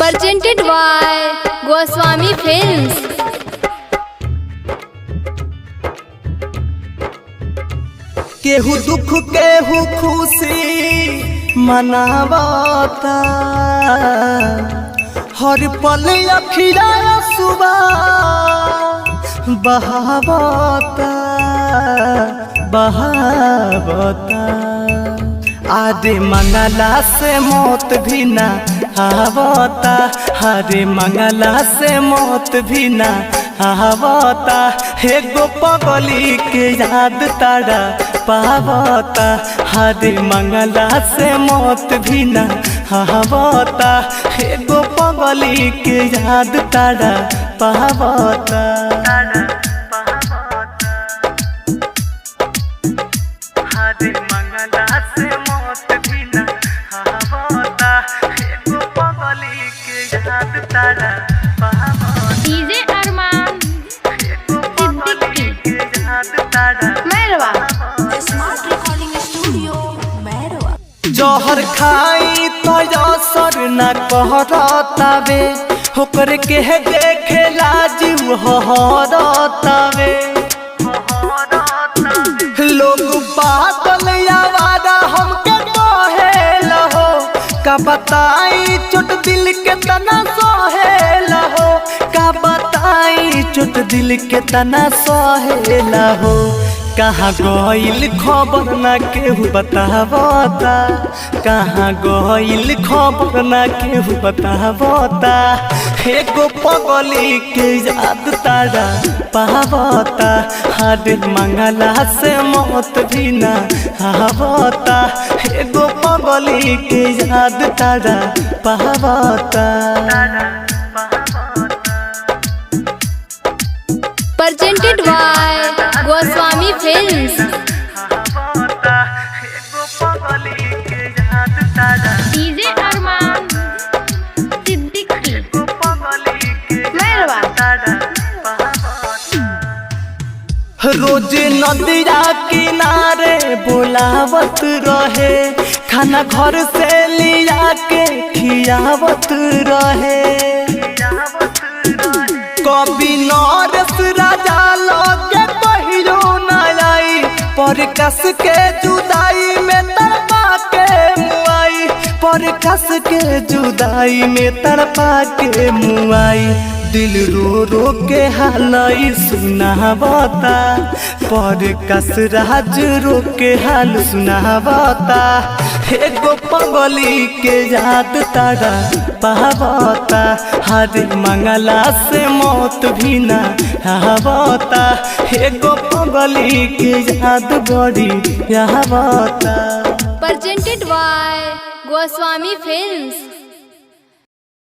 presented by Goswami Films। केहू दुख केहू खुशी मनावता, हर पल अखिया सुबह बहावता बहावता। आरे मंगला से मौत भी ना आवता, हरे मंगला से मौत भी ना आवता। एगो पगली के याद तारा पावता, हरे मंगला से मौत भी ना आवता। एगो पगली के याद तारा पावता। हरे मंगला से मौत भी ना आवता, एगो पगली के याद तारा पावता। DJ Arman Siddiqui Mairwa smart recording studio Mairwa. जहर खाई तो असर न कहतावे, होकर के देखे लाजिव हरतावे। लोग पागल आवारा हमके कहेला हो, का बताई चोट दिल के तना सहेला हो, का बताई चोट दिल के तना सहेला हो। कहाँ गइल खबर ना केहू बतावता, कहाँ गइल खबर ना केहू बतावता। एगो पगली के याद तारा पावता, हरे मंगला से मौत भी ना आवता। एगो पगली के याद तारा पावता। presented by Goswami Films। DJ Arman Siddiqui Mairwa. रोज नदिया किनारे बुलावत रहे, खाना घर से लिया के खियावत रहे। कभी नरस राजा लगे कहियो न आई, पर कस के जुदाई में तड़पा के मुआई, पर कस के जुदाई में तड़पा के मुआई। दिल रो रो के हालई सुनावता, पर कस राज रो के हाल सुनावता। एगो पगली के याद तारा पावता, हरे मंगला से मौत भी ना आवता। एगो पगली के याद बड़ी आवता। presented by Goswami Films।